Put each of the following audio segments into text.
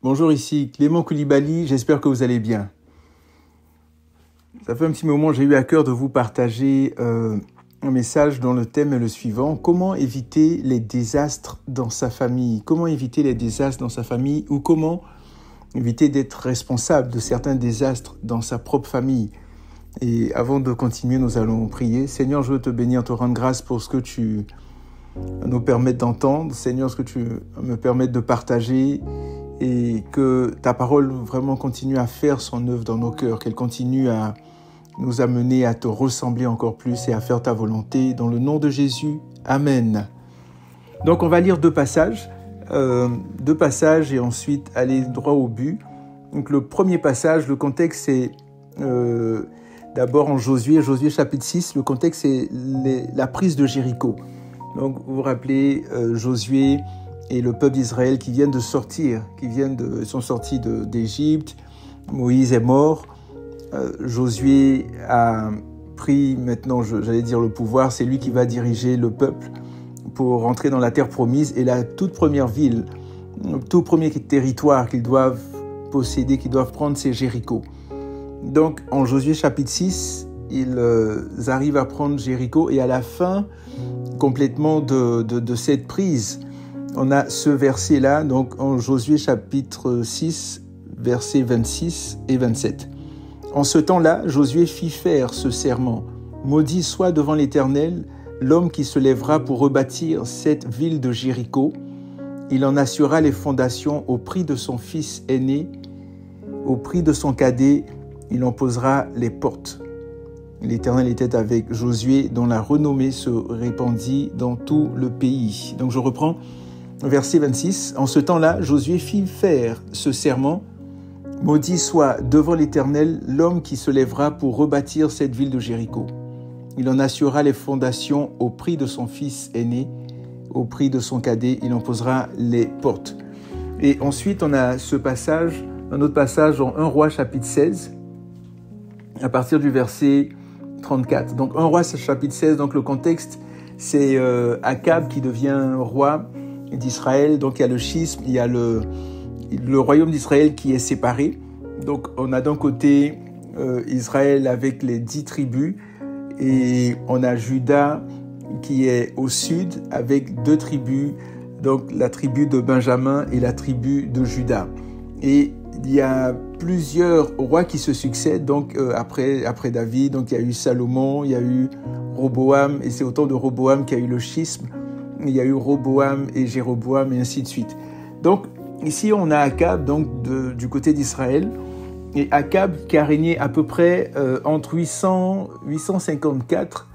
Bonjour, ici Clément Koulibaly, j'espère que vous allez bien. Ça fait un petit moment que j'ai eu à cœur de vous partager un message dont le thème est le suivant. Comment éviter les désastres dans sa famille? Comment éviter les désastres dans sa famille ou comment éviter d'être responsable de certains désastres dans sa propre famille? Et avant de continuer, nous allons prier. Seigneur, je veux te bénir, te rendre grâce pour ce que tu nous permets d'entendre. Seigneur, ce que tu me permets de partager et que ta parole vraiment continue à faire son œuvre dans nos cœurs, qu'elle continue à nous amener à te ressembler encore plus et à faire ta volonté. Dans le nom de Jésus, Amen. Donc on va lire deux passages et ensuite aller droit au but. Donc le premier passage, le contexte c'est d'abord en Josué chapitre 6, le contexte c'est la prise de Jéricho. Donc vous vous rappelez Josué et le peuple d'Israël qui viennent de sortir, sont sortis d'Égypte. Moïse est mort. Josué a pris maintenant, le pouvoir. C'est lui qui va diriger le peuple pour rentrer dans la terre promise. Et la toute première ville, le tout premier territoire qu'ils doivent posséder, qu'ils doivent prendre, c'est Jéricho. Donc en Josué chapitre 6, ils arrivent à prendre Jéricho. Et à la fin complètement de cette prise, on a ce verset-là, donc en Josué chapitre 6, versets 26 et 27. En ce temps-là, Josué fit faire ce serment. Maudit soit devant l'Éternel l'homme qui se lèvera pour rebâtir cette ville de Jéricho. Il en assurera les fondations au prix de son fils aîné, au prix de son cadet, il en posera les portes. L'Éternel était avec Josué, dont la renommée se répandit dans tout le pays. Donc je reprends. Verset 26, en ce temps-là, Josué fit faire ce serment. Maudit soit devant l'Éternel l'homme qui se lèvera pour rebâtir cette ville de Jéricho. Il en assurera les fondations au prix de son fils aîné, au prix de son cadet, il en posera les portes. Et ensuite, on a un autre passage en 1 Roi chapitre 16, à partir du verset 34. Donc 1 Roi chapitre 16, donc le contexte, c'est Akab qui devient roi d'Israël. Donc il y a le schisme, il y a le royaume d'Israël qui est séparé. Donc on a d'un côté Israël avec les 10 tribus et on a Juda qui est au sud avec 2 tribus, donc la tribu de Benjamin et la tribu de Juda. Et il y a plusieurs rois qui se succèdent donc après David. Donc il y a eu Salomon, il y a eu Roboam et c'est au temps de Roboam qu'il y a eu le schisme. Il y a eu Roboam et Jéroboam et ainsi de suite. Donc ici on a Akab donc du côté d'Israël et Akab qui a régné à peu près entre 854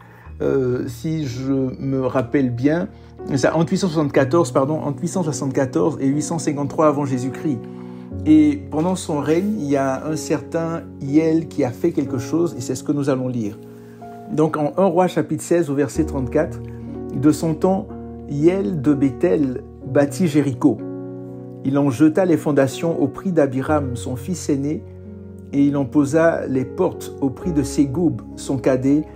si je me rappelle bien, entre 874 et 853 avant Jésus-Christ. Et pendant son règne, il y a un certain Hiel qui a fait quelque chose et c'est ce que nous allons lire. Donc en 1 Roi chapitre 16 au verset 34, de son temps, Hiel de Béthel bâtit Jéricho. Il en jeta les fondations au prix d'Abiram, son fils aîné, et il en posa les portes au prix de Ségoub, son cadet,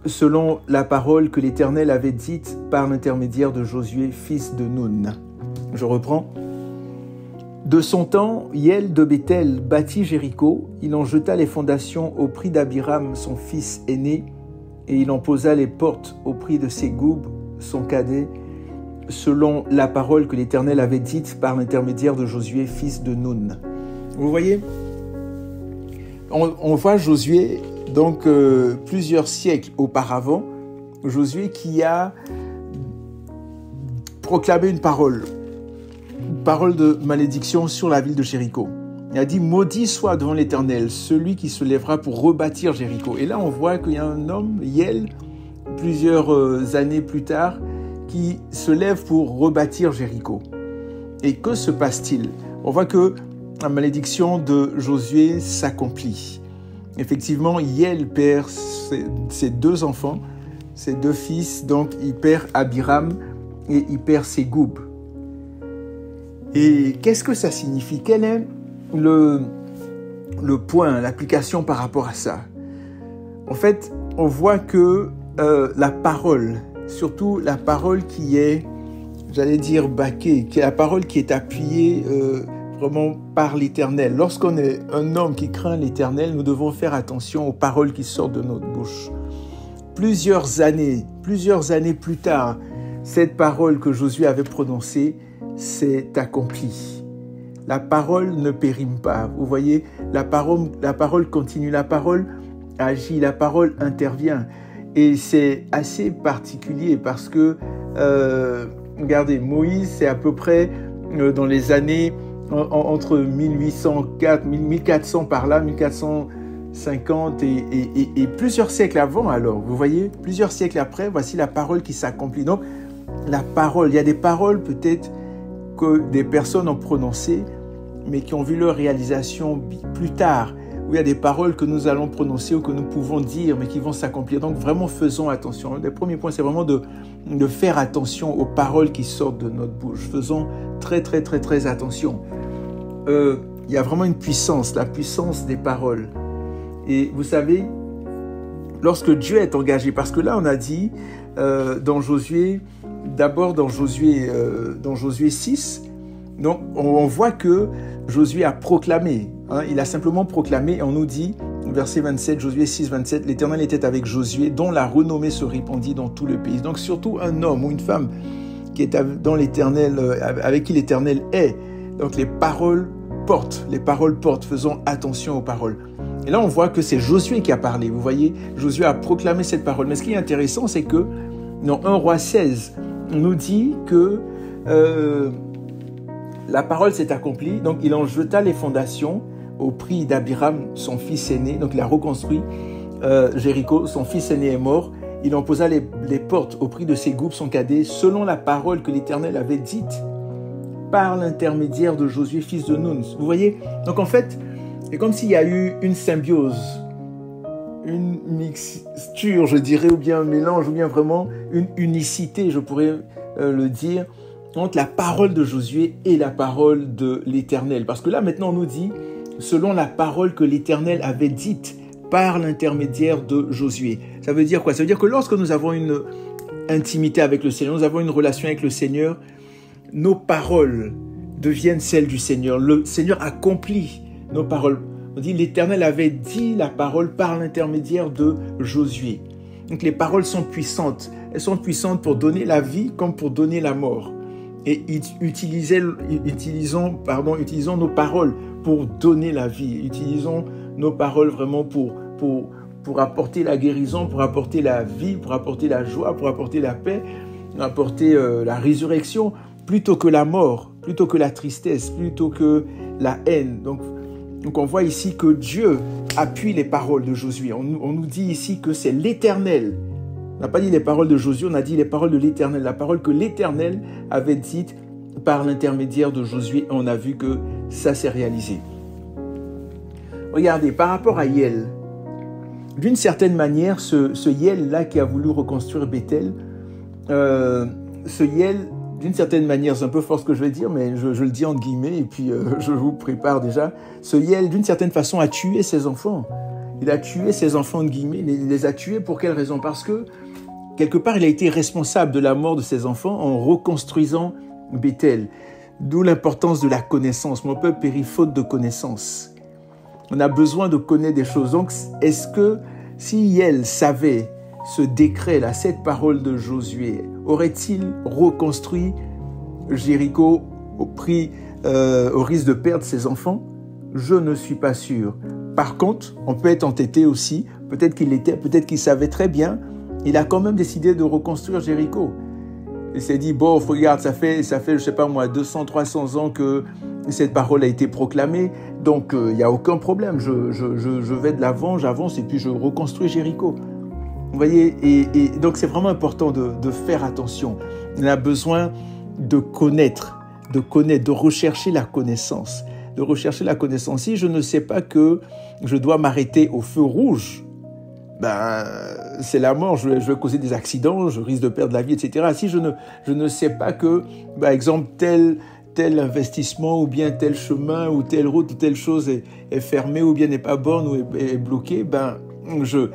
selon la parole que l'Éternel avait dite par l'intermédiaire de Josué, fils de Nun. Je reprends. De son temps, Hiel de Béthel bâtit Jéricho. Il en jeta les fondations au prix d'Abiram, son fils aîné, et il en posa les portes au prix de Ségoub, son cadet, selon la parole que l'Éternel avait dite par l'intermédiaire de Josué, fils de Nun. Vous voyez, on voit Josué, donc plusieurs siècles auparavant, Josué qui a proclamé une parole de malédiction sur la ville de Jéricho. Il a dit « Maudit soit devant l'Éternel celui qui se lèvera pour rebâtir Jéricho ». Et là, on voit qu'il y a un homme, Hiel, plusieurs années plus tard, qui se lève pour rebâtir Jéricho. Et que se passe-t-il? On voit que la malédiction de Josué s'accomplit. Effectivement, Hiel perd ses 2 enfants, ses 2 fils, donc il perd Abiram et il perd Ségoub. Et qu'est-ce que ça signifie? Quel est le point, l'application par rapport à ça? En fait, on voit que la parole, surtout la parole qui est, baquée, qui est la parole qui est appuyée vraiment par l'Éternel. Lorsqu'on est un homme qui craint l'Éternel, nous devons faire attention aux paroles qui sortent de notre bouche. Plusieurs années plus tard, cette parole que Josué avait prononcée s'est accomplie. La parole ne périme pas. Vous voyez, la parole continue, la parole agit, la parole intervient. Et c'est assez particulier parce que, regardez, Moïse, c'est à peu près dans les années entre 1804, 1400 par là, 1450 et plusieurs siècles avant alors. Vous voyez, plusieurs siècles après, voici la parole qui s'accomplit. Donc, la parole, il y a des paroles peut-être que des personnes ont prononcées, mais qui ont vu leur réalisation plus tard, où il y a des paroles que nous allons prononcer ou que nous pouvons dire, mais qui vont s'accomplir. Donc vraiment, faisons attention. Le premier point, c'est vraiment de faire attention aux paroles qui sortent de notre bouche. Faisons très, très, très, très attention. Il y a vraiment une puissance, la puissance des paroles. Et vous savez, lorsque Dieu est engagé, parce que là, on a dit dans Josué, d'abord dans Josué 6, donc on voit que Josué a proclamé, il a simplement proclamé, et on nous dit, verset 27, Josué 6, 27, l'Éternel était avec Josué, dont la renommée se répandit dans tout le pays. Donc surtout un homme ou une femme qui est dans l'Éternel, avec qui l'Éternel est. Donc les paroles portent, faisons attention aux paroles. Et là on voit que c'est Josué qui a parlé, vous voyez, Josué a proclamé cette parole. Mais ce qui est intéressant, c'est que dans 1 Roi 16, on nous dit que la parole s'est accomplie, donc il en jeta les fondations au prix d'Abiram, son fils aîné. Donc il a reconstruit Jéricho, son fils aîné est mort. Il en posa les portes au prix de Ségub, son cadet, selon la parole que l'Éternel avait dite par l'intermédiaire de Josué, fils de Nun. Vous voyez, donc en fait, c'est comme s'il y a eu une symbiose, une mixture, je dirais, ou bien un mélange, ou bien vraiment une unicité, je pourrais le dire, entre la parole de Josué et la parole de l'Éternel. Parce que là, maintenant, on nous dit, selon la parole que l'Éternel avait dite par l'intermédiaire de Josué. Ça veut dire quoi? Ça veut dire que lorsque nous avons une intimité avec le Seigneur, nous avons une relation avec le Seigneur, nos paroles deviennent celles du Seigneur. Le Seigneur accomplit nos paroles. On dit, l'Éternel avait dit la parole par l'intermédiaire de Josué. Donc les paroles sont puissantes. Elles sont puissantes pour donner la vie comme pour donner la mort. Et utilisons nos paroles pour donner la vie. Utilisons nos paroles vraiment pour apporter la guérison, pour apporter la vie, pour apporter la joie, pour apporter la paix, pour apporter la résurrection, plutôt que la mort, plutôt que la tristesse, plutôt que la haine. Donc on voit ici que Dieu appuie les paroles de Josué. On nous dit ici que c'est l'Éternel. On n'a pas dit les paroles de Josué, on a dit les paroles de l'Éternel. La parole que l'Éternel avait dite par l'intermédiaire de Josué. On a vu que ça s'est réalisé. Regardez, par rapport à Hiel, d'une certaine manière, ce Hiel-là qui a voulu reconstruire Bethel, ce Hiel, d'une certaine manière, c'est un peu fort ce que je vais dire, mais je le dis en guillemets, et puis je vous prépare déjà. Ce Hiel, d'une certaine façon, a tué ses enfants. Il a tué ses enfants, en guillemets. Il les a tués pour quelle raison? Parce que, quelque part, il a été responsable de la mort de ses enfants en reconstruisant Bethel. D'où l'importance de la connaissance. Mon peuple périt faute de connaissance. On a besoin de connaître des choses. Donc, est-ce que si Hiel savait ce décret-là, cette parole de Josué, aurait-il reconstruit Jéricho au risque de perdre ses enfants? Je ne suis pas sûr. Par contre, on peut être entêté aussi. Peut-être qu'il l'était, peut-être qu'il savait très bien. Il a quand même décidé de reconstruire Jéricho. Il s'est dit, bon, regarde, ça fait, je sais pas moi, 200, 300 ans que cette parole a été proclamée. Donc, il n'y a aucun problème. Je vais de l'avant, j'avance et puis je reconstruis Jéricho. Vous voyez, et donc c'est vraiment important de faire attention. On a besoin de connaître, de rechercher la connaissance. De rechercher la connaissance. Si je ne sais pas que je dois m'arrêter au feu rouge, c'est la mort, je vais causer des accidents, je risque de perdre la vie, etc. Si je ne sais pas que, par exemple, tel investissement ou bien tel chemin ou telle route ou telle chose est fermée ou bien n'est pas bonne ou est bloquée, je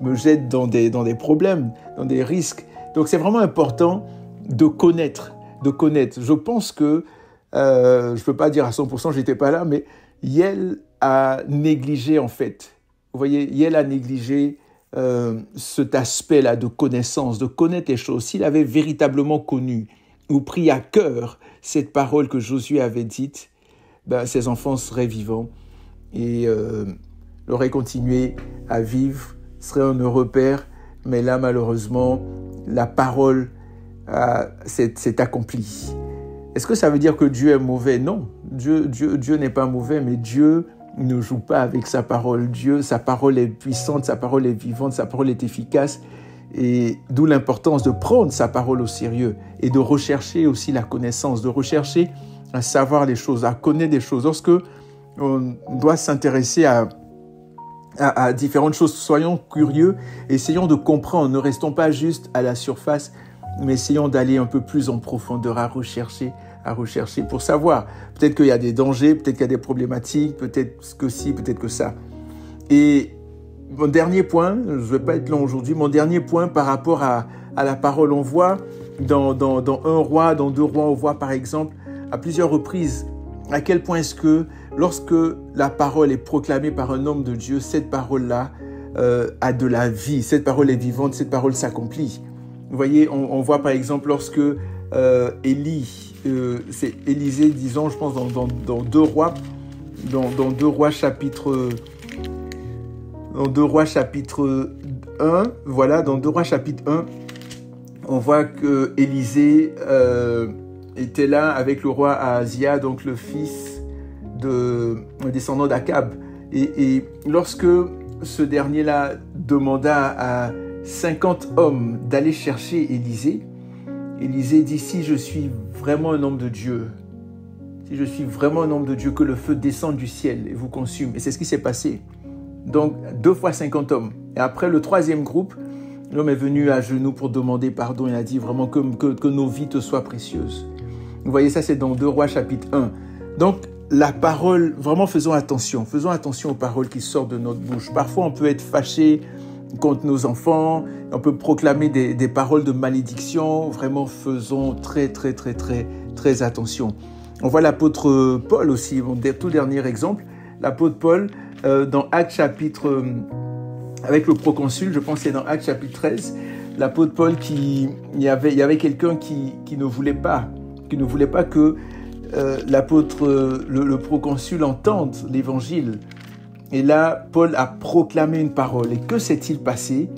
me jette dans des problèmes, dans des risques. Donc c'est vraiment important de connaître. Je pense que je ne peux pas dire à 100%, je n'étais pas là, mais Yael a négligé en fait. Vous voyez, Yael a négligé cet aspect-là de connaissance, de connaître les choses. S'il avait véritablement connu ou pris à cœur cette parole que Josué avait dite, ben, ses enfants seraient vivants et auraient continué à vivre, seraient un heureux père. Mais là, malheureusement, la parole s'est accomplie. Est-ce que ça veut dire que Dieu est mauvais? Non, Dieu n'est pas mauvais, mais Dieu ne joue pas avec sa parole. Sa parole est puissante, sa parole est vivante, sa parole est efficace. Et d'où l'importance de prendre sa parole au sérieux et de rechercher aussi la connaissance, de rechercher à savoir les choses, à connaître des choses. Lorsque on doit s'intéresser à différentes choses, soyons curieux, essayons de comprendre, ne restons pas juste à la surface, mais essayons d'aller un peu plus en profondeur, à rechercher pour savoir. Peut-être qu'il y a des dangers, peut-être qu'il y a des problématiques, peut-être que ci, peut-être que ça. Et mon dernier point, je ne vais pas être long aujourd'hui, mon dernier point par rapport à la parole, on voit dans un roi, dans 2 rois, on voit par exemple à plusieurs reprises à quel point est-ce que lorsque la parole est proclamée par un homme de Dieu, cette parole-là a de la vie, cette parole est vivante, cette parole s'accomplit. Vous voyez, on voit par exemple lorsque c'est Élisée, disons, je pense dans 2 rois, dans 2 rois chapitre 1, voilà, dans 2 rois chapitre 1, on voit que Élisée était là avec le roi Ahazia, donc le fils un descendant d'Akab. Et lorsque ce dernier-là demanda à 50 hommes d'aller chercher Élisée, Élisée dit, si je suis vraiment un homme de Dieu, que le feu descende du ciel et vous consume. Et c'est ce qui s'est passé. Donc, 2 fois 50 hommes. Et après le 3e groupe, l'homme est venu à genoux pour demander pardon. Il a dit vraiment que nos vies te soient précieuses. Vous voyez, ça c'est dans 2 rois chapitre 1. Donc, la parole, vraiment faisons attention aux paroles qui sortent de notre bouche. Parfois, on peut être fâché contre nos enfants, on peut proclamer des paroles de malédiction. Vraiment, faisons très attention. On voit l'apôtre Paul aussi, mon tout dernier exemple. L'apôtre Paul, dans Actes chapitre, avec le proconsul, je pense que c'est dans Actes chapitre 13, l'apôtre Paul, il y avait quelqu'un qui ne voulait pas que l'apôtre, le proconsul entende l'évangile. Et là, Paul a proclamé une parole. Et que s'est-il passé?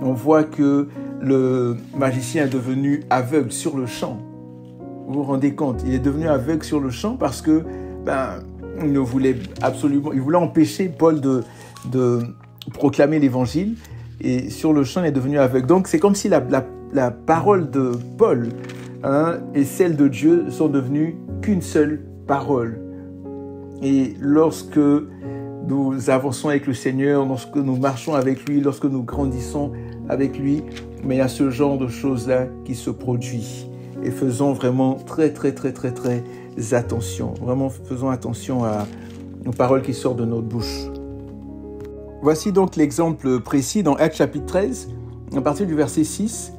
On voit que le magicien est devenu aveugle sur le champ. Vous vous rendez compte? Il est devenu aveugle sur le champ parce que il voulait empêcher Paul de proclamer l'évangile. Et sur le champ, il est devenu aveugle. Donc, c'est comme si la parole de Paul et celle de Dieu sont devenues qu'une seule parole. Et lorsque nous avançons avec le Seigneur, lorsque nous marchons avec lui, lorsque nous grandissons avec lui, mais il y a ce genre de choses-là qui se produit. Et faisons vraiment très attention. Vraiment, faisons attention aux paroles qui sortent de notre bouche. Voici donc l'exemple précis dans Actes chapitre 13, à partir du verset 6.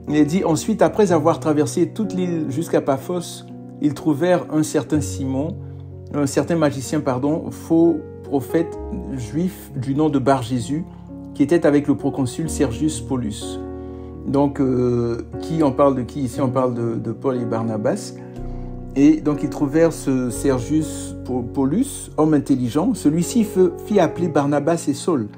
Il est dit, ensuite, après avoir traversé toute l'île jusqu'à Paphos, ils trouvèrent un certain magicien, faux prophète juif du nom de Bar-Jésus, qui était avec le proconsul Sergius Paulus. Donc, qui on parle de qui ici? On parle de Paul et Barnabas. Et donc, ils trouvèrent ce Sergius Paulus, homme intelligent. Celui-ci fit appeler Barnabas et Saul,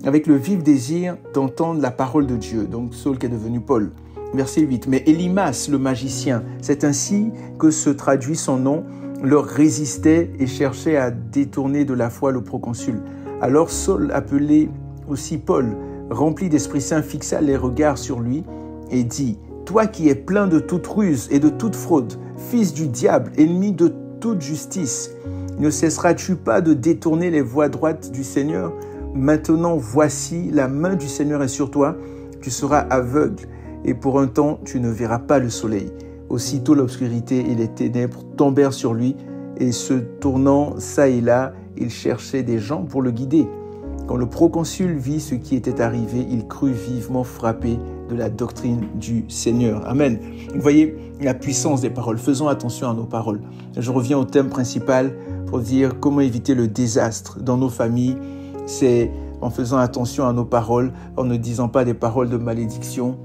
avec le vif désir d'entendre la parole de Dieu. Donc, Saul qui est devenu Paul. Verset 8. Mais Élymas, le magicien, c'est ainsi que se traduit son nom, leur résistait et cherchait à détourner de la foi le proconsul. Alors Saul, appelé aussi Paul, rempli d'Esprit Saint, fixa les regards sur lui et dit, « Toi qui es plein de toute ruse et de toute fraude, fils du diable, ennemi de toute justice, ne cesseras-tu pas de détourner les voies droites du Seigneur? Maintenant, voici, la main du Seigneur est sur toi, tu seras aveugle et pour un temps, tu ne verras pas le soleil. » Aussitôt l'obscurité et les ténèbres tombèrent sur lui et se tournant çà et là, il cherchait des gens pour le guider. Quand le proconsul vit ce qui était arrivé, il crut vivement frappé de la doctrine du Seigneur. Amen. Vous voyez la puissance des paroles. Faisons attention à nos paroles. Je reviens au thème principal pour dire comment éviter le désastre dans nos familles. C'est en faisant attention à nos paroles, en ne disant pas des paroles de malédiction,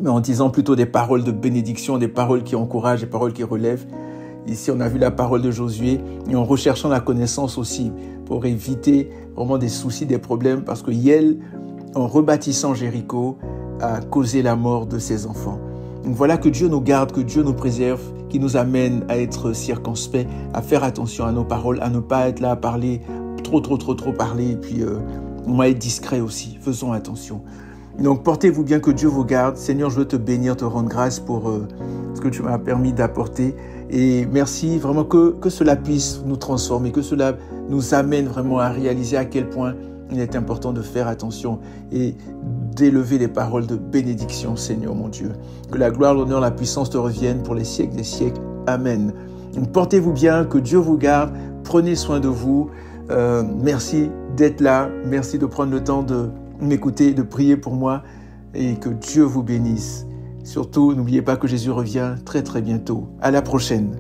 mais en disant plutôt des paroles de bénédiction, des paroles qui encouragent, des paroles qui relèvent. Ici, on a vu la parole de Josué, et en recherchant la connaissance aussi, pour éviter vraiment des soucis, des problèmes, parce que Hiel, en rebâtissant Jéricho, a causé la mort de ses enfants. Donc voilà, que Dieu nous garde, que Dieu nous préserve, qui nous amène à être circonspects, à faire attention à nos paroles, à ne pas être là à parler, trop parler, et puis on va être discret aussi. Faisons attention. Donc portez-vous bien, que Dieu vous garde. Seigneur, je veux te bénir, te rendre grâce pour ce que tu m'as permis d'apporter. Et merci vraiment que cela puisse nous transformer, que cela nous amène vraiment à réaliser à quel point il est important de faire attention et d'élever les paroles de bénédiction, Seigneur mon Dieu. Que la gloire, l'honneur, la puissance te reviennent pour les siècles des siècles. Amen. Donc, portez-vous bien, que Dieu vous garde. Prenez soin de vous. Merci d'être là. Merci de prendre le temps de m'écouter, de prier pour moi, et que Dieu vous bénisse. Surtout, n'oubliez pas que Jésus revient très bientôt. À la prochaine.